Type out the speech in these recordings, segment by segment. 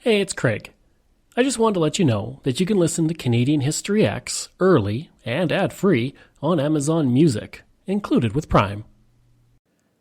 Hey, it's Craig. I just wanted to let you know that you can listen to Canadian History X early and ad-free on Amazon Music, included with Prime.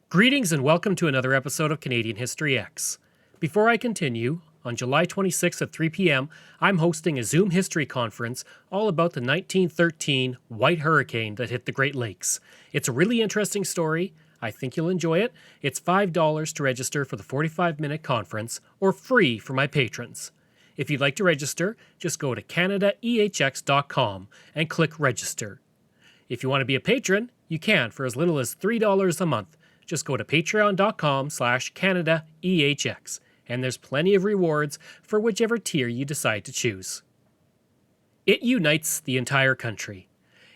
Greetings and welcome to another episode of Canadian History X. Before I continue, on July 26th at 3 p.m., I'm hosting a Zoom history conference all about the 1913 White Hurricane that hit the Great Lakes. It's a really interesting story. I think you'll enjoy it. It's $5 to register for the 45-minute conference, or free for my patrons. If you'd like to register, just go to canadaehx.com and click register. If you want to be a patron, you can for as little as $3 a month. Just go to patreon.com/canadaehx, and there's plenty of rewards for whichever tier you decide to choose. It unites the entire country.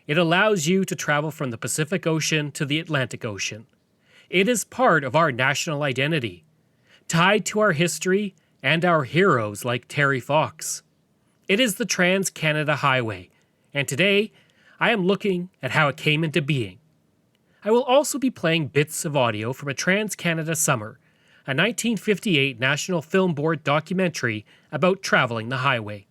It allows you to travel from the Pacific Ocean to the Atlantic Ocean. It is part of our national identity, tied to our history and our heroes like Terry Fox. It is the Trans-Canada Highway, and today I am looking at how it came into being. I will also be playing bits of audio from a Trans-Canada Summer, a 1958 National Film Board documentary about traveling the highway.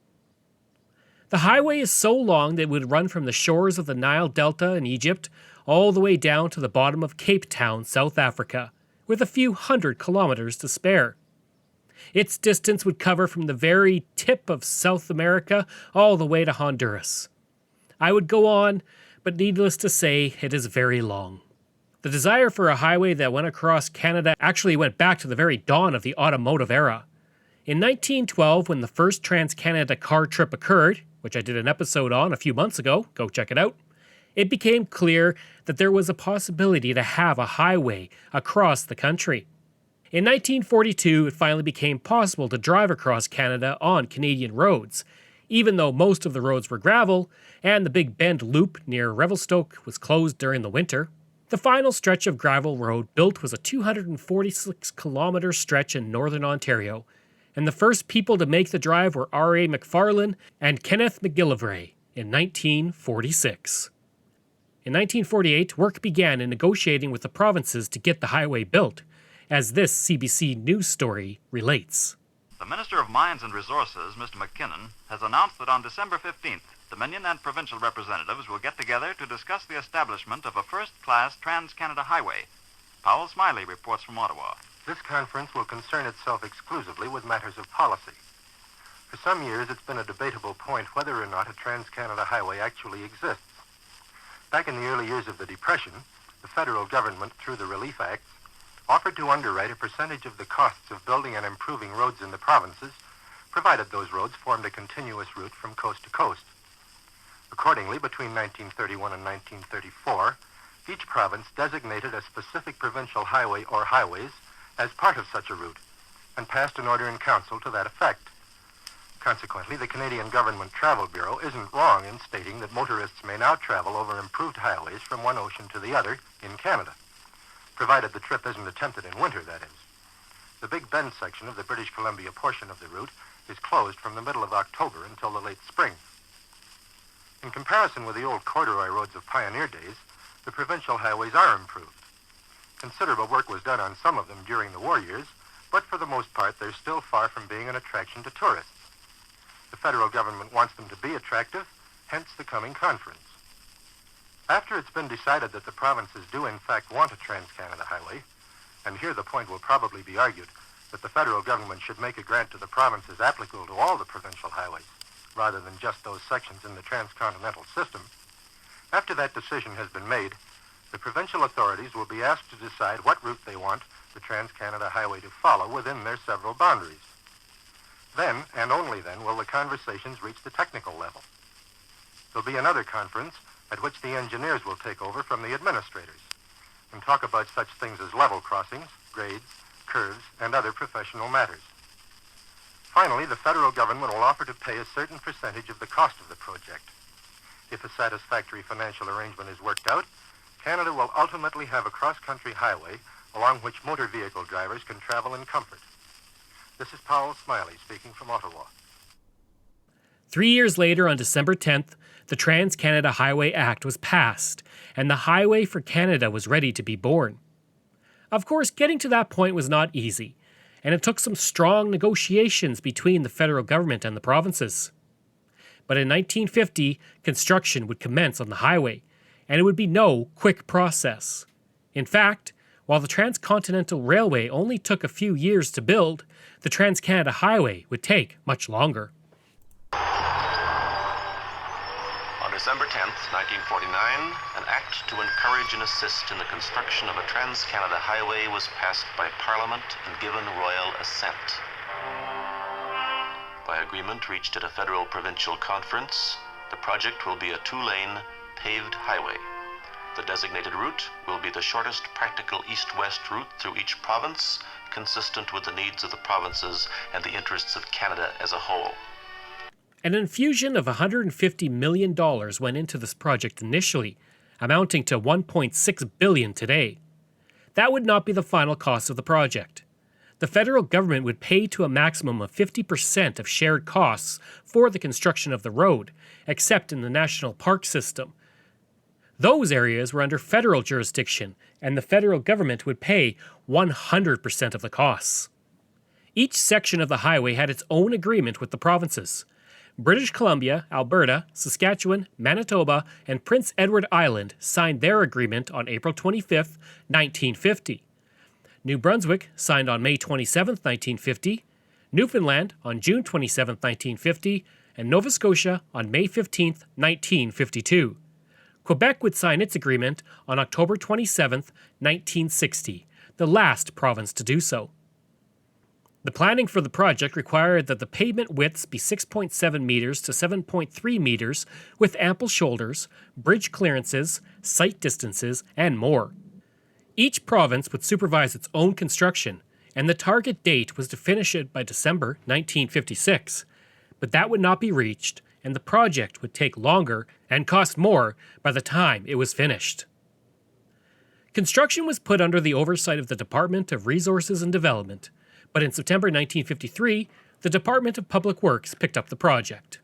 The highway is so long that it would run from the shores of the Nile Delta in Egypt all the way down to the bottom of Cape Town, South Africa, with a few hundred kilometers to spare. Its distance would cover from the very tip of South America all the way to Honduras. I would go on, but needless to say, it is very long. The desire for a highway that went across Canada actually went back to the very dawn of the automotive era. In 1912, when the first Trans-Canada car trip occurred, which I did an episode on a few months ago, go check it out, it became clear that there was a possibility to have a highway across the country. In 1942, it finally became possible to drive across Canada on Canadian roads, even though most of the roads were gravel and the Big Bend Loop near Revelstoke was closed during the winter. The final stretch of gravel road built was a 246-kilometer stretch in northern Ontario, and the first people to make the drive were R.A. McFarlane and Kenneth McGillivray in 1946. In 1948, work began in negotiating with the provinces to get the highway built, as this CBC News story relates. The Minister of Mines and Resources, Mr. McKinnon, has announced that on December 15th, Dominion and provincial representatives will get together to discuss the establishment of a first-class Trans-Canada Highway. Powell Smiley reports from Ottawa. This conference will concern itself exclusively with matters of policy. For some years, it's been a debatable point whether or not a Trans-Canada Highway actually exists. Back in the early years of the Depression, the federal government, through the Relief Acts, offered to underwrite a percentage of the costs of building and improving roads in the provinces, provided those roads formed a continuous route from coast to coast. Accordingly, between 1931 and 1934, each province designated a specific provincial highway or highways as part of such a route, and passed an order in council to that effect. Consequently, the Canadian Government Travel Bureau isn't wrong in stating that motorists may now travel over improved highways from one ocean to the other in Canada, provided the trip isn't attempted in winter, that is. The Big Bend section of the British Columbia portion of the route is closed from the middle of October until the late spring. In comparison with the old corduroy roads of pioneer days, the provincial highways are improved. Considerable work was done on some of them during the war years, but for the most part, they're still far from being an attraction to tourists. The federal government wants them to be attractive, hence the coming conference. After it's been decided that the provinces do in fact want a Trans-Canada Highway, and here the point will probably be argued that the federal government should make a grant to the provinces applicable to all the provincial highways, rather than just those sections in the transcontinental system, after that decision has been made, the provincial authorities will be asked to decide what route they want the Trans-Canada Highway to follow within their several boundaries. Then, and only then, will the conversations reach the technical level. There'll be another conference at which the engineers will take over from the administrators and talk about such things as level crossings, grades, curves, and other professional matters. Finally, the federal government will offer to pay a certain percentage of the cost of the project. If a satisfactory financial arrangement is worked out, Canada will ultimately have a cross-country highway along which motor vehicle drivers can travel in comfort. This is Powell Smiley speaking from Ottawa. 3 years later, on December 10th, the Trans-Canada Highway Act was passed, and the Highway for Canada was ready to be born. Of course, getting to that point was not easy, and it took some strong negotiations between the federal government and the provinces. But in 1950, construction would commence on the highway, and it would be no quick process. In fact, while the Transcontinental Railway only took a few years to build, the Trans-Canada Highway would take much longer. On December 10th, 1949, an act to encourage and assist in the construction of a Trans-Canada Highway was passed by Parliament and given royal assent. By agreement reached at a federal-provincial conference, the project will be a two-lane, paved highway. The designated route will be the shortest practical east-west route through each province, consistent with the needs of the provinces and the interests of Canada as a whole. An infusion of $150 million went into this project initially, amounting to $1.6 billion today. That would not be the final cost of the project. The federal government would pay to a maximum of 50% of shared costs for the construction of the road, except in the national park system. Those areas were under federal jurisdiction, and the federal government would pay 100% of the costs. Each section of the highway had its own agreement with the provinces. British Columbia, Alberta, Saskatchewan, Manitoba, and Prince Edward Island signed their agreement on April 25, 1950. New Brunswick signed on May 27, 1950, Newfoundland on June 27, 1950, and Nova Scotia on May 15, 1952. Quebec would sign its agreement on October 27, 1960, the last province to do so. The planning for the project required that the pavement widths be 6.7 meters to 7.3 meters with ample shoulders, bridge clearances, sight distances, and more. Each province would supervise its own construction, and the target date was to finish it by December 1956. But that would not be reached, and the project would take longer and cost more by the time it was finished. Construction was put under the oversight of the Department of Resources and Development, but in September 1953, the Department of Public Works picked up the project.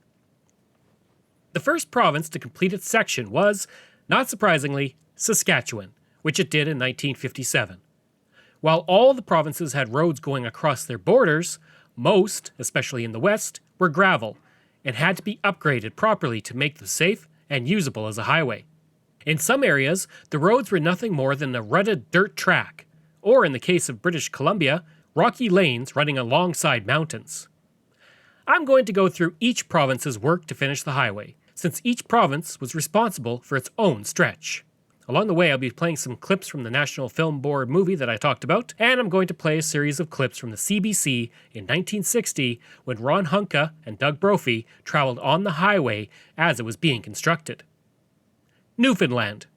The first province to complete its section was, not surprisingly, Saskatchewan, which it did in 1957. While all the provinces had roads going across their borders, most, especially in the west, were gravel and had to be upgraded properly to make them safe and usable as a highway. In some areas, the roads were nothing more than a rutted dirt track, or in the case of British Columbia, rocky lanes running alongside mountains. I'm going to go through each province's work to finish the highway, since each province was responsible for its own stretch. Along the way, I'll be playing some clips from the National Film Board movie that I talked about, and I'm going to play a series of clips from the CBC in 1960 when Ron Hunka and Doug Brophy traveled on the highway as it was being constructed. Newfoundland.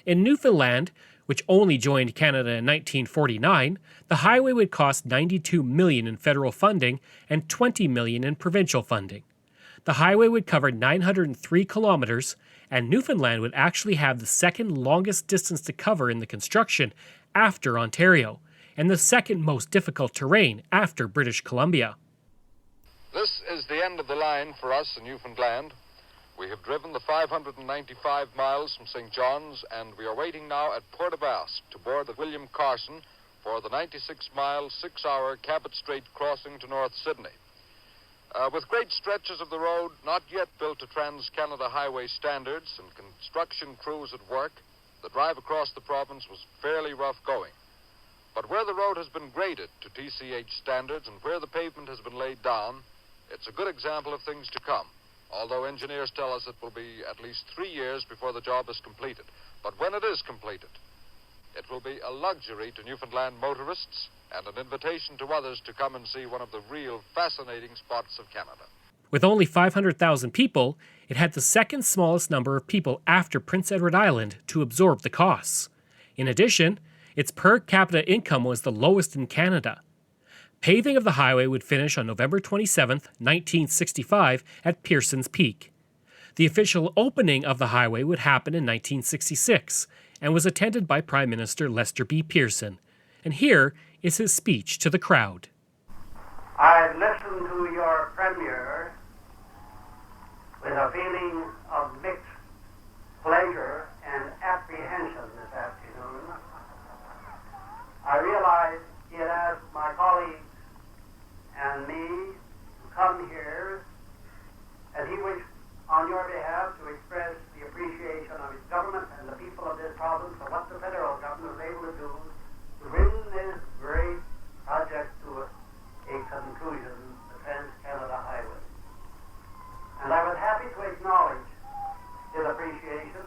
In Newfoundland, which only joined Canada in 1949, the highway would cost $92 million in federal funding and $20 million in provincial funding. The highway would cover 903 kilometers, and Newfoundland would actually have the second longest distance to cover in the construction after Ontario, and the second most difficult terrain after British Columbia. This is the end of the line for us in Newfoundland. We have driven the 595 miles from St. John's, and we are waiting now at Port aux Basques to board the William Carson for the 96-mile, 6-hour Cabot Strait crossing to North Sydney. With great stretches of the road not yet built to Trans-Canada Highway standards and construction crews at work, the drive across the province was fairly rough going. But where the road has been graded to TCH standards and where the pavement has been laid down, it's a good example of things to come, although engineers tell us it will be at least 3 years before the job is completed. But when it is completed, it will be a luxury to Newfoundland motorists and an invitation to others to come and see one of the real fascinating spots of Canada. With only 500,000 people, it had the second smallest number of people after Prince Edward Island to absorb the costs. In addition, its per capita income was the lowest in Canada. Paving of the highway would finish on November 27, 1965 at Pearson's Peak. The official opening of the highway would happen in 1966 and was attended by Prime Minister Lester B. Pearson. And here is his speech to the crowd. I listened to your Premier with a feeling of mixed pleasure and apprehension this afternoon. I realize he had asked my colleagues come here, and he wished on your behalf to express the appreciation of his government and the people of this province for what the federal government was able to do to bring this great project to a conclusion, the Trans-Canada Highway. And I was happy to acknowledge his appreciation,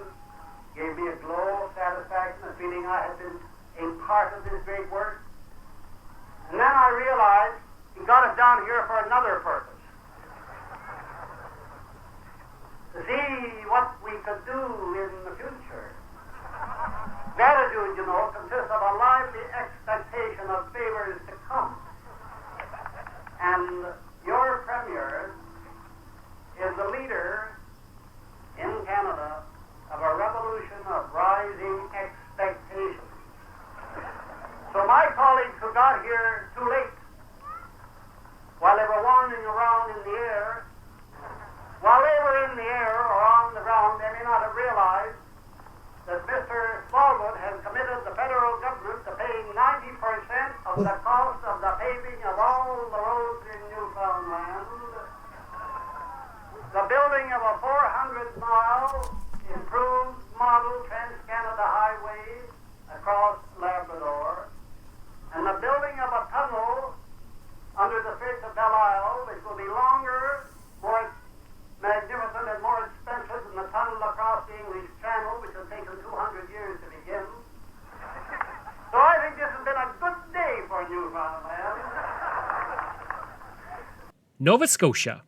gave me a glow of satisfaction, a feeling I had been a part of this great work. And then I realized he got us down here for another purpose. To see what we could do in the future. Gratitude, you know, consists of a lively expectation of favors to come. And your Premier is the leader in Canada of a revolution of rising expectations. So my colleagues who got here too late, while they were wandering around in the air, while they were in the air or on the ground, they may not have realized that Mr. Smallwood has committed the federal government to paying 90% of the cost of the paving of all the roads in Newfoundland, the building of a 400-mile improved model Trans-Canada Highway across Labrador, and the building of a tunnel under the Straits of Belle Isle, which will be longer, more magnificent and more expensive than the tunnel across the English Channel, which has taken 200 years to begin. So I think this has been a good day for Newfoundland. Nova Scotia.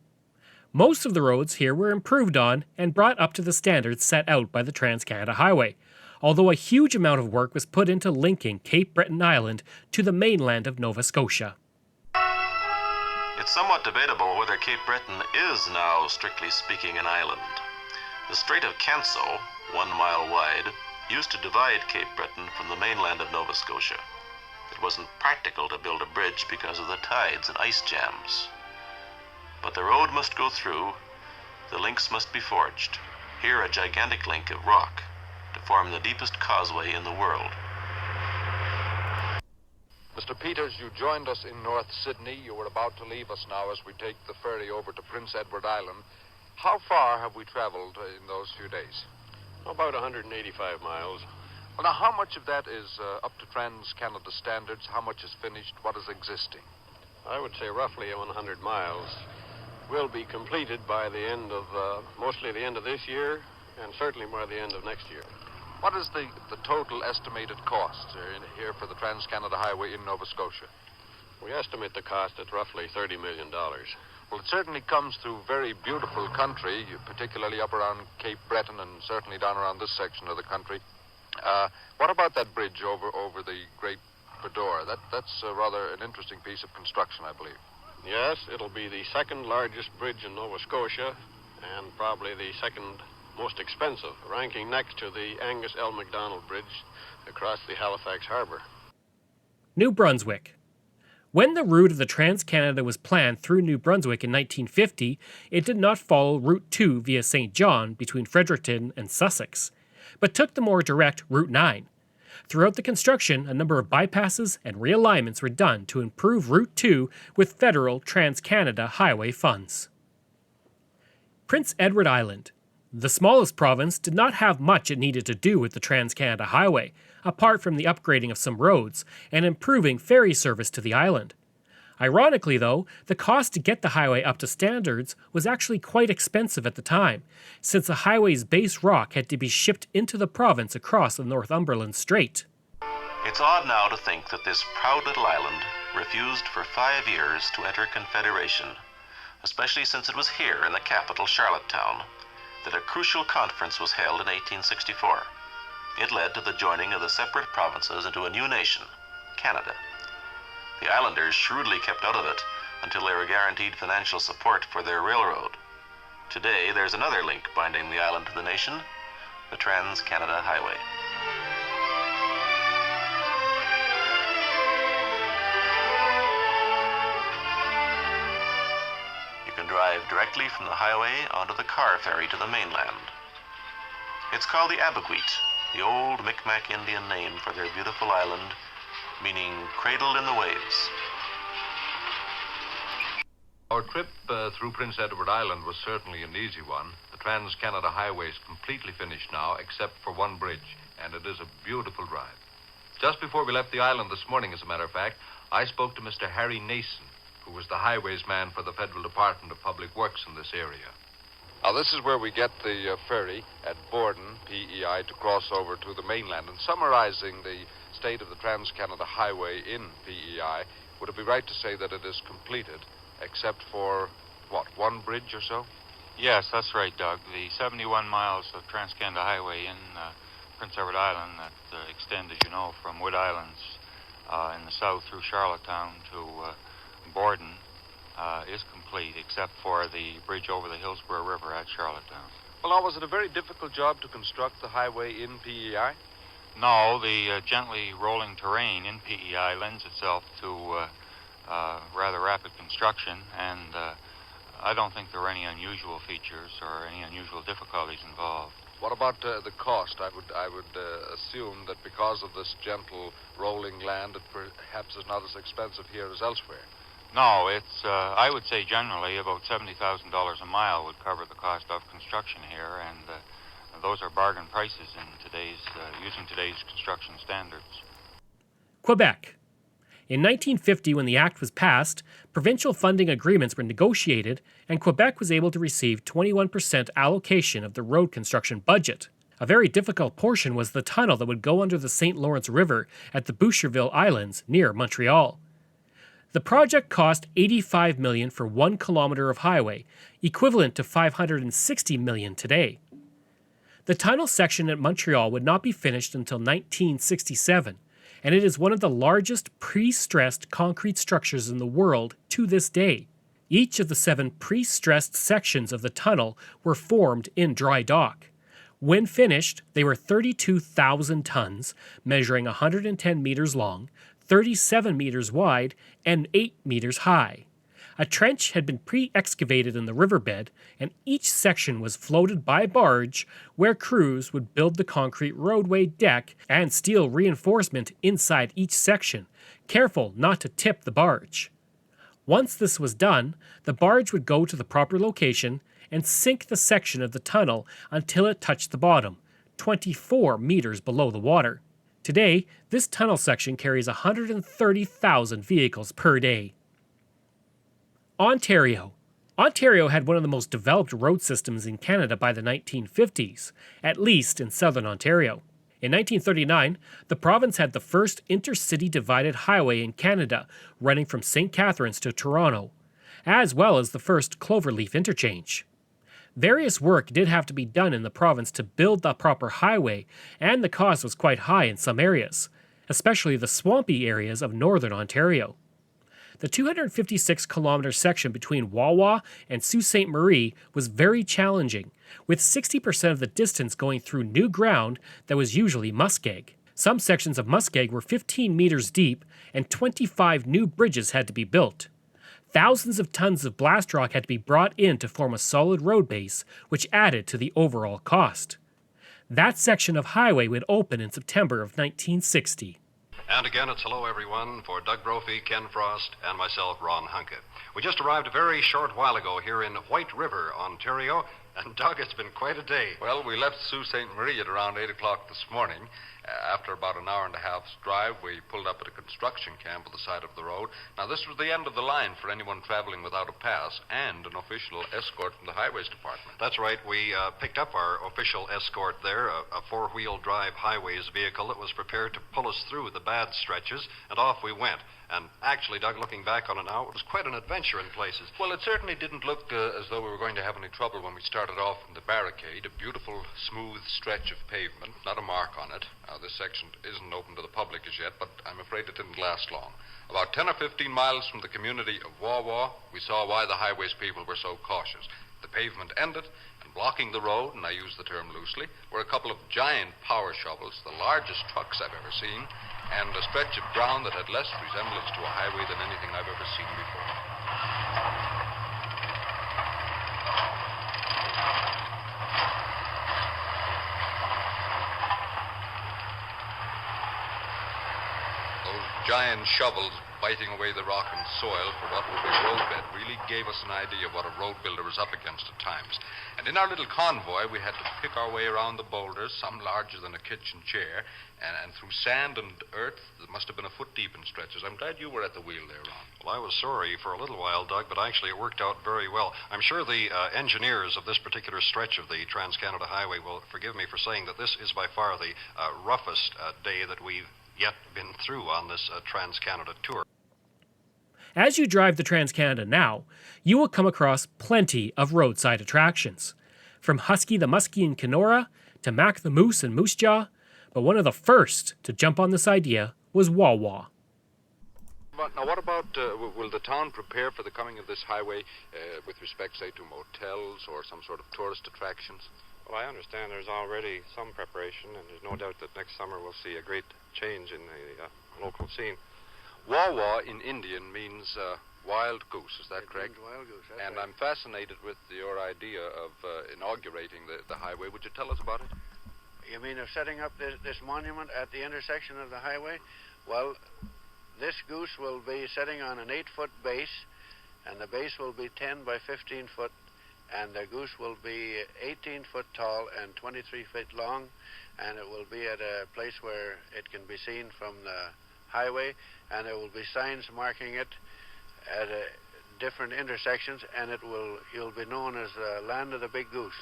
Most of the roads here were improved on and brought up to the standards set out by the Trans-Canada Highway, although a huge amount of work was put into linking Cape Breton Island to the mainland of Nova Scotia. It's somewhat debatable whether Cape Breton is now, strictly speaking, an island. The Strait of Canso, 1 mile wide, used to divide Cape Breton from the mainland of Nova Scotia. It wasn't practical to build a bridge because of the tides and ice jams. But the road must go through, the links must be forged, here a gigantic link of rock, to form the deepest causeway in the world. Mr. Peters, you joined us in North Sydney. You were about to leave us now as we take the ferry over to Prince Edward Island. How far have we traveled in those few days? About 185 miles. Well, now, how much of that is up to Trans-Canada standards? How much is finished? What is existing? I would say roughly 100 miles will be completed by the end of, mostly the end of this year, and certainly by the end of next year. What is the total estimated cost here for the Trans-Canada Highway in Nova Scotia? We estimate the cost at roughly $30 million. Well, it certainly comes through very beautiful country, particularly up around Cape Breton and certainly down around this section of the country. What about that bridge over the Great Baird? That's rather an interesting piece of construction, I believe. Yes, it'll be the second largest bridge in Nova Scotia and probably the second most expensive, ranking next to the Angus L. MacDonald Bridge across the Halifax Harbour. New Brunswick. When the route of the Trans-Canada was planned through New Brunswick in 1950, it did not follow Route 2 via St. John between Fredericton and Sussex, but took the more direct Route 9. Throughout the construction, a number of bypasses and realignments were done to improve Route 2 with federal Trans-Canada Highway funds. Prince Edward Island. The smallest province did not have much it needed to do with the Trans-Canada Highway, apart from the upgrading of some roads and improving ferry service to the island. Ironically, though, the cost to get the highway up to standards was actually quite expensive at the time, since the highway's base rock had to be shipped into the province across the Northumberland Strait. It's odd now to think that this proud little island refused for 5 years to enter Confederation, especially since it was here in the capital, Charlottetown, that a crucial conference was held in 1864. It led to the joining of the separate provinces into a new nation, Canada. The islanders shrewdly kept out of it until they were guaranteed financial support for their railroad. Today, there's another link binding the island to the nation, the Trans-Canada Highway. You can drive directly from the highway onto the car ferry to the mainland. It's called the Abogweet, the old Micmac Indian name for their beautiful island, meaning cradled in the waves. Our trip through Prince Edward Island was certainly an easy one. The Trans-Canada Highway is completely finished now, except for one bridge, and it is a beautiful drive. Just before we left the island this morning, as a matter of fact, I spoke to Mr. Harry Nason, who was the highways man for the Federal Department of Public Works in this area. Now, this is where we get the ferry at Borden, PEI, to cross over to the mainland. And summarizing the state of the Trans-Canada Highway in PEI, would it be right to say that it is completed, except for, one bridge or so? Yes, that's right, Doug. The 71 miles of Trans-Canada Highway in Prince Edward Island that extend, as you know, from Wood Islands in the south through Charlottetown to Borden is complete, except for the bridge over the Hillsborough River at Charlottetown. Well, now, was it a very difficult job to construct the highway in PEI? No, the gently rolling terrain in PEI lends itself to rather rapid construction, and I don't think there were any unusual features or any unusual difficulties involved. What about the cost? I would assume that because of this gentle rolling land, it perhaps is not as expensive here as elsewhere. No, it's, I would say generally about $70,000 a mile would cover the cost of construction here, and those are bargain prices in using today's construction standards. Quebec. In 1950, when the Act was passed, provincial funding agreements were negotiated, and Quebec was able to receive 21% allocation of the road construction budget. A very difficult portion was the tunnel that would go under the St. Lawrence River at the Boucherville Islands near Montreal. The project cost $85 million for 1 kilometer of highway, equivalent to $560 million today. The tunnel section at Montreal would not be finished until 1967, and it is one of the largest pre-stressed concrete structures in the world to this day. Each of the 7 pre-stressed sections of the tunnel were formed in dry dock. When finished, they were 32,000 tons, measuring 110 meters long, 37 meters wide, and 8 meters high. A trench had been pre-excavated in the riverbed, and each section was floated by barge, where crews would build the concrete roadway deck and steel reinforcement inside each section, careful not to tip the barge. Once this was done, the barge would go to the proper location and sink the section of the tunnel until it touched the bottom, 24 meters below the water. Today, this tunnel section carries 130,000 vehicles per day. Ontario. Ontario had one of the most developed road systems in Canada by the 1950s, at least in southern Ontario. In 1939, the province had the first intercity divided highway in Canada, running from St. Catharines to Toronto, as well as the first cloverleaf interchange. Various work did have to be done in the province to build the proper highway, and the cost was quite high in some areas, especially the swampy areas of northern Ontario. The 256-kilometer section between Wawa and Sault Ste. Marie was very challenging, with 60% of the distance going through new ground that was usually muskeg. Some sections of muskeg were 15 meters deep, and 25 new bridges had to be built. Thousands of tons of blast rock had to be brought in to form a solid road base, which added to the overall cost. That section of highway would open in September of 1960. And again, it's hello, everyone, for Doug Brophy, Ken Frost, and myself, Ron Hunkett. We just arrived a very short while ago here in White River, Ontario, and Doug, it's been quite a day. Well, we left Sault Ste. Marie at around 8 o'clock this morning. After about an hour and a half's drive, we pulled up at a construction camp at the side of the road. Now, this was the end of the line for anyone traveling without a pass and an official escort from the Highways Department. That's right. We picked up our official escort there, a four-wheel drive highways vehicle that was prepared to pull us through the bad stretches, and off we went. And actually, Doug, looking back on it now, it was quite an adventure in places. Well, it certainly didn't look as though we were going to have any trouble when we started off in the barricade. A beautiful, smooth stretch of pavement, not a mark on it. This section isn't open to the public as yet, but I'm afraid it didn't last long. About 10 or 15 miles from the community of Wawa, we saw why the highways people were so cautious. The pavement ended, and blocking the road, and I use the term loosely, were a couple of giant power shovels, the largest trucks I've ever seen, and a stretch of ground that had less resemblance to a highway than anything I've ever seen before. Those giant shovels biting away the rock and soil for what would be roadbed really gave us an idea of what a road builder was up against at times. And in our little convoy, we had to pick our way around the boulders, some larger than a kitchen chair, and through sand and earth that must have been a foot deep in stretches. I'm glad you were at the wheel there, Ron. Well, I was sorry for a little while, Doug, but actually it worked out very well. I'm sure the engineers of this particular stretch of the Trans-Canada Highway will forgive me for saying that this is by far the roughest day that we've yet been through on this Trans-Canada tour. As you drive the Trans-Canada now, you will come across plenty of roadside attractions. From Husky the Muskie in Kenora to Mac the Moose in Moose Jaw, but one of the first to jump on this idea was Wawa. But now, what about, will the town prepare for the coming of this highway with respect, say, to motels or some sort of tourist attractions? Well, I understand there's already some preparation, and there's no doubt that next summer we'll see a great change in the local scene. Wawa in Indian means wild goose, is that correct? Wild goose, that's And right. I'm fascinated with your idea of inaugurating the highway. Would you tell us about it? You mean of setting up this monument at the intersection of the highway? Well, this goose will be sitting on an 8-foot base, and the base will be 10 by 15 foot, and the goose will be 18 foot tall and 23 feet long, and it will be at a place where it can be seen from the highway, and there will be signs marking it at different intersections, and you'll be known as the land of the big goose.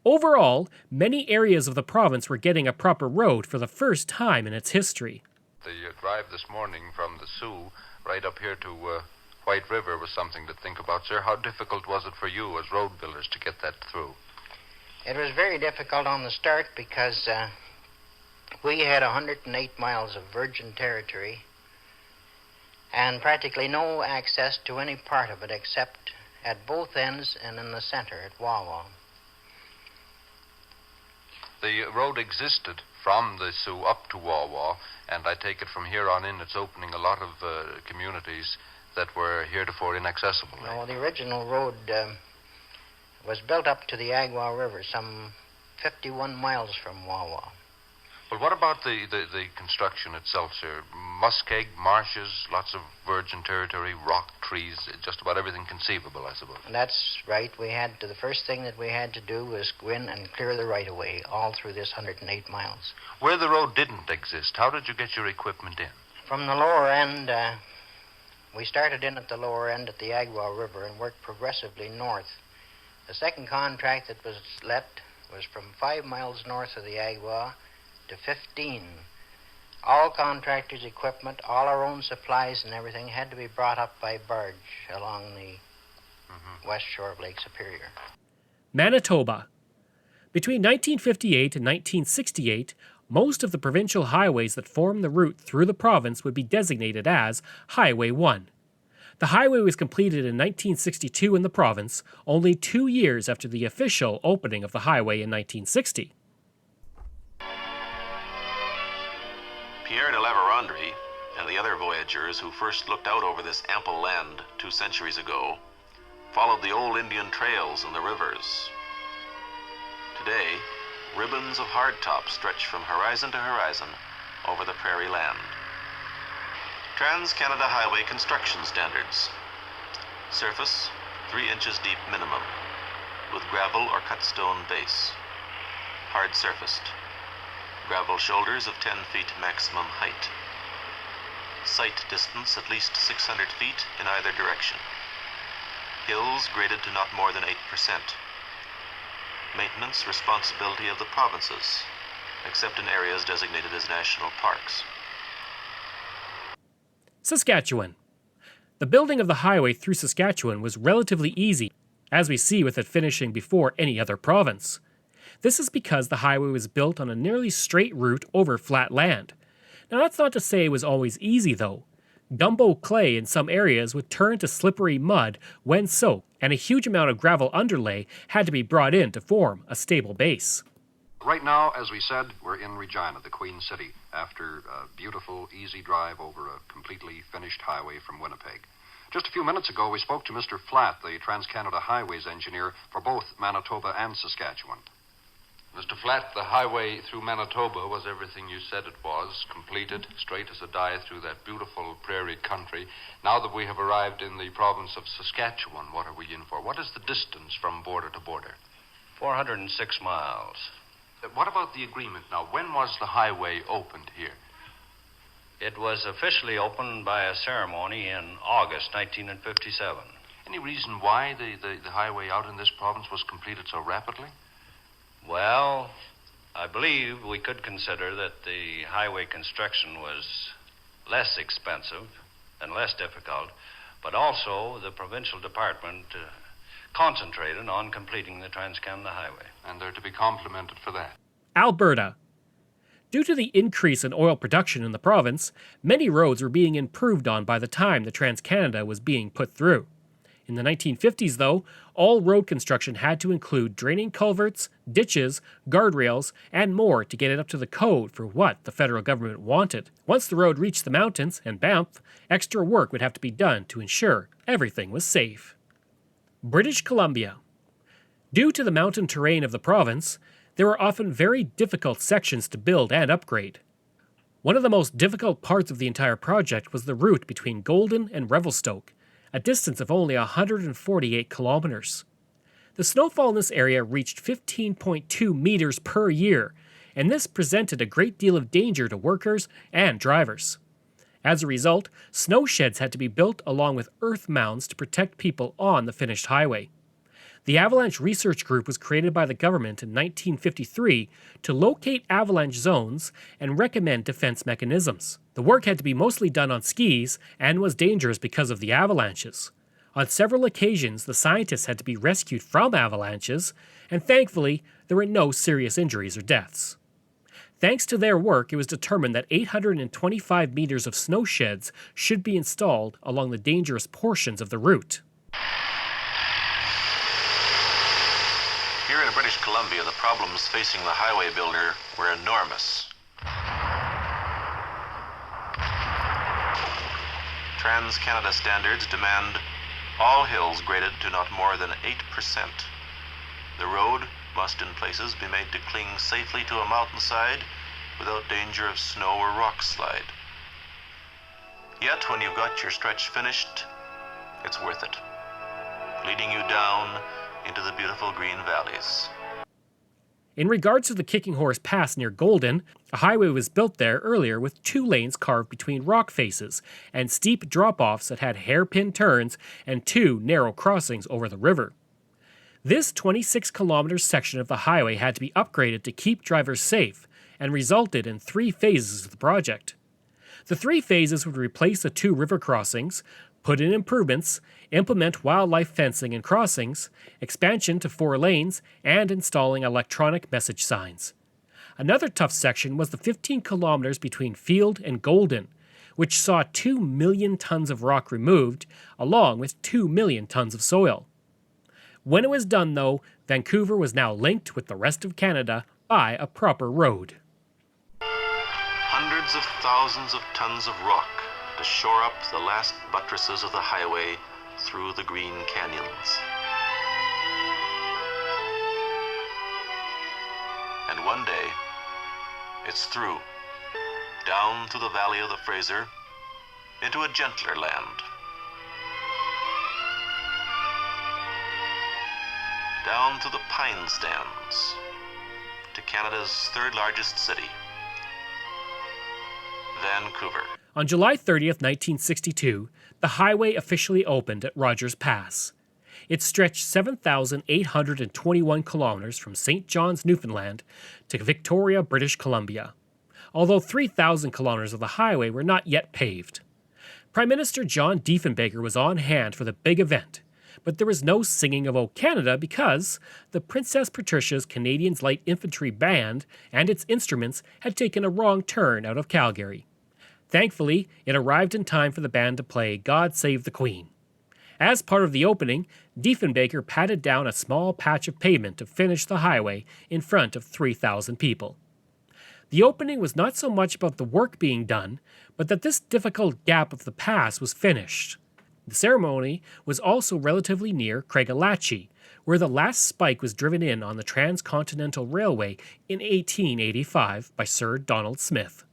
Overall, many areas of the province were getting a proper road for the first time in its history. The drive this morning from the Sioux right up here to White River was something to think about, sir. How difficult was it for you as road builders to get that through? It was very difficult on the start because we had 108 miles of virgin territory and practically no access to any part of it except at both ends and in the center at Wawa. The road existed from the Sioux up to Wawa, and I take it from here on in it's opening a lot of communities that were heretofore inaccessible. No, the original road was built up to the Agua River, some 51 miles from Wawa. Well, what about the construction itself, sir? Muskeg, marshes, lots of virgin territory, rock, trees, just about everything conceivable, I suppose. That's right. The first thing that we had to do was go in and clear the right-of-way all through this 108 miles. Where the road didn't exist, how did you get your equipment in? From the lower end, we started in at the lower end at the Agua River and worked progressively north. The second contract that was let was from 5 miles north of the Agua to 15. All contractors' equipment, all our own supplies and everything had to be brought up by barge along the west shore of Lake Superior. Manitoba. Between 1958 and 1968, most of the provincial highways that form the route through the province would be designated as Highway 1. The highway was completed in 1962 in the province, only 2 years after the official opening of the highway in 1960. Pierre de La Vérendrye and the other voyageurs who first looked out over this ample land 2 centuries ago followed the old Indian trails and the rivers. Today, ribbons of hardtop stretch from horizon to horizon over the prairie land. Trans-Canada Highway construction standards. Surface, 3 inches deep minimum, with gravel or cut stone base. Hard surfaced. Gravel shoulders of 10 feet maximum height. Sight distance at least 600 feet in either direction. Hills graded to not more than 8%. Maintenance responsibility of the provinces, except in areas designated as national parks. Saskatchewan. The building of the highway through Saskatchewan was relatively easy, as we see with it finishing before any other province. This is because the highway was built on a nearly straight route over flat land. Now that's not to say it was always easy though. Gumbo clay in some areas would turn to slippery mud when soaked, and a huge amount of gravel underlay had to be brought in to form a stable base. Right now, as we said, we're in Regina, the Queen City, after a beautiful, easy drive over a completely finished highway from Winnipeg. Just a few minutes ago, we spoke to Mr. Flatt, the Trans-Canada Highways engineer for both Manitoba and Saskatchewan. Mr. Flatt, the highway through Manitoba was everything you said it was, completed, straight as a die through that beautiful prairie country. Now that we have arrived in the province of Saskatchewan, what are we in for? What is the distance from border to border? 406 miles. What about the agreement now? When was the highway opened here? It was officially opened by a ceremony in August 1957. Any reason why the highway out in this province was completed so rapidly? Well, I believe we could consider that the highway construction was less expensive and less difficult, but also the provincial department concentrated on completing the Trans-Canada Highway. And they're to be complimented for that. Alberta. Due to the increase in oil production in the province, many roads were being improved on by the time the Trans-Canada was being put through. In the 1950s, though, all road construction had to include draining culverts, ditches, guardrails, and more to get it up to the code for what the federal government wanted. Once the road reached the mountains and Banff, extra work would have to be done to ensure everything was safe. British Columbia. Due to the mountain terrain of the province, there were often very difficult sections to build and upgrade. One of the most difficult parts of the entire project was the route between Golden and Revelstoke, a distance of only 148 kilometers. The snowfall in this area reached 15.2 meters per year, and this presented a great deal of danger to workers and drivers. As a result, snow sheds had to be built along with earth mounds to protect people on the finished highway. The Avalanche Research Group was created by the government in 1953 to locate avalanche zones and recommend defense mechanisms. The work had to be mostly done on skis and was dangerous because of the avalanches. On several occasions, the scientists had to be rescued from avalanches, and thankfully, there were no serious injuries or deaths. Thanks to their work, it was determined that 825 meters of snow sheds should be installed along the dangerous portions of the route. Here in British Columbia, the problems facing the highway builder were enormous. Trans-Canada standards demand all hills graded to not more than 8%. The road must in places be made to cling safely to a mountainside without danger of snow or rock slide. Yet when you've got your stretch finished, it's worth it, leading you down into the beautiful green valleys. In regards to the Kicking Horse Pass near Golden, a highway was built there earlier with 2 lanes carved between rock faces and steep drop-offs that had hairpin turns and 2 narrow crossings over the river. This 26-kilometer section of the highway had to be upgraded to keep drivers safe and resulted in 3 phases of the project. The 3 phases would replace the 2 river crossings, put in improvements, implement wildlife fencing and crossings, expansion to 4 lanes, and installing electronic message signs. Another tough section was the 15 kilometers between Field and Golden, which saw 2 million tons of rock removed, along with 2 million tons of soil. When it was done, though, Vancouver was now linked with the rest of Canada by a proper road. Hundreds of thousands of tons of rock to shore up the last buttresses of the highway through the green canyons. And one day, it's through, down through the valley of the Fraser, into a gentler land. Down to the pine stands, to Canada's 3rd largest city, Vancouver. On July 30th, 1962, the highway officially opened at Rogers Pass. It stretched 7,821 kilometers from St. John's, Newfoundland to Victoria, British Columbia, although 3,000 kilometers of the highway were not yet paved. Prime Minister John Diefenbaker was on hand for the big event, but there was no singing of O Canada because the Princess Patricia's Canadians Light Infantry Band and its instruments had taken a wrong turn out of Calgary. Thankfully, it arrived in time for the band to play God Save the Queen. As part of the opening, Diefenbaker patted down a small patch of pavement to finish the highway in front of 3,000 people. The opening was not so much about the work being done, but that this difficult gap of the pass was finished. The ceremony was also relatively near Craigellachie, where the last spike was driven in on the Transcontinental Railway in 1885 by Sir Donald Smith.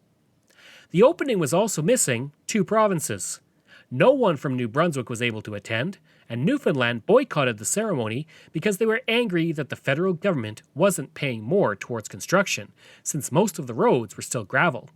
The opening was also missing 2 provinces. No one from New Brunswick was able to attend, and Newfoundland boycotted the ceremony because they were angry that the federal government wasn't paying more towards construction, since most of the roads were still gravel.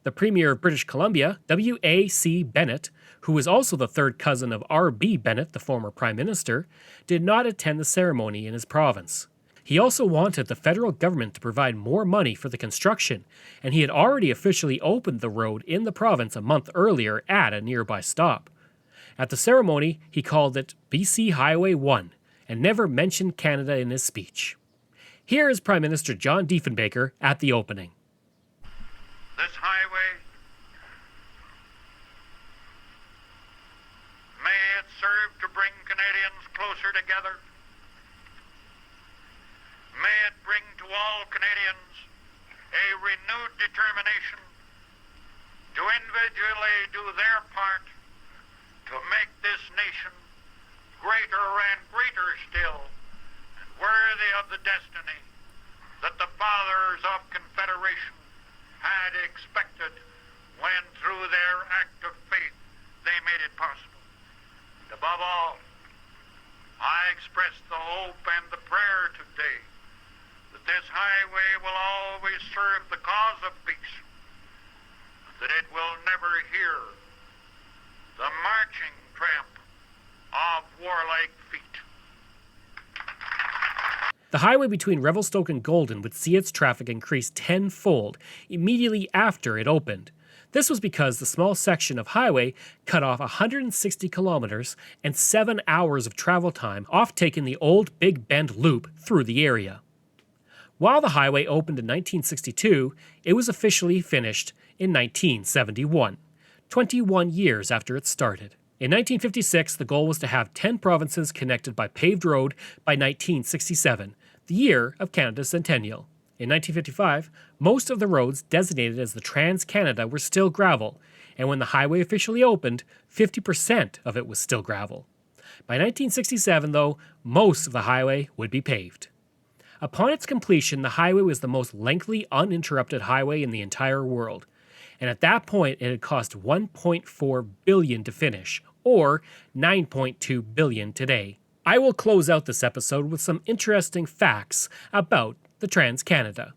The Premier of British Columbia, W.A.C. Bennett, who was also the third cousin of R.B. Bennett, the former Prime Minister, did not attend the ceremony in his province. He also wanted the federal government to provide more money for the construction, and he had already officially opened the road in the province a month earlier at a nearby stop. At the ceremony, he called it BC Highway 1 and never mentioned Canada in his speech. Here is Prime Minister John Diefenbaker at the opening. This highway, may it serve to bring Canadians closer together. May it bring to all Canadians a renewed determination to individually do their part to make this nation greater and greater still, and worthy of the destiny that the fathers of Confederation had expected when through their act of faith they made it possible. And above all, I express the hope and the prayer today that this highway will always serve the cause of peace, that it will never hear the marching tramp of warlike feet. The highway between Revelstoke and Golden would see its traffic increase tenfold immediately after it opened. This was because the small section of highway cut off 160 kilometers and 7 hours of travel time off taking the old Big Bend Loop through the area. While the highway opened in 1962, it was officially finished in 1971, 21 years after it started. In 1956, the goal was to have 10 provinces connected by paved road by 1967, the year of Canada's centennial. In 1955, most of the roads designated as the Trans-Canada were still gravel, and when the highway officially opened, 50% of it was still gravel. By 1967, though, most of the highway would be paved. Upon its completion, the highway was the most lengthy, uninterrupted highway in the entire world. And at that point, it had cost $1.4 billion to finish, or $9.2 billion today. I will close out this episode with some interesting facts about the Trans-Canada.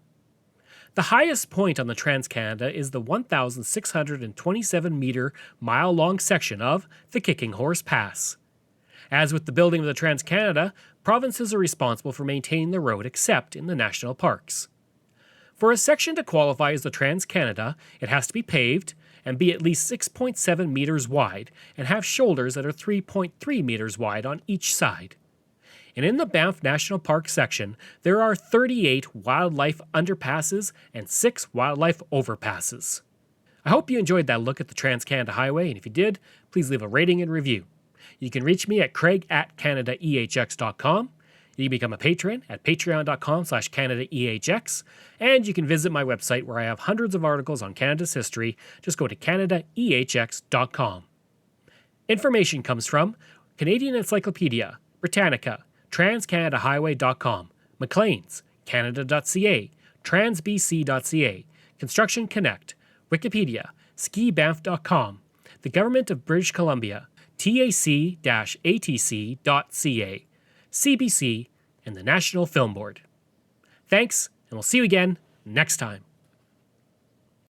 The highest point on the Trans-Canada is the 1,627-meter mile-long section of the Kicking Horse Pass. As with the building of the Trans-Canada, provinces are responsible for maintaining the road except in the national parks. For a section to qualify as the Trans-Canada, it has to be paved and be at least 6.7 meters wide and have shoulders that are 3.3 meters wide on each side. And in the Banff National Park section, there are 38 wildlife underpasses and 6 wildlife overpasses. I hope you enjoyed that look at the Trans-Canada Highway, and if you did, please leave a rating and review. You can reach me at craig@canadaehx.com. You can become a patron at patreon.com/CanadaEHX, and you can visit my website where I have hundreds of articles on Canada's history. Just go to CanadaEHX.com. Information comes from Canadian Encyclopedia, Britannica, TransCanadaHighway.com, Maclean's, Canada.ca, TransBC.ca, Construction Connect, Wikipedia, SkiBanff.com, the Government of British Columbia, TAC-ATC.ca, CBC, and the National Film Board. Thanks, and we'll see you again next time.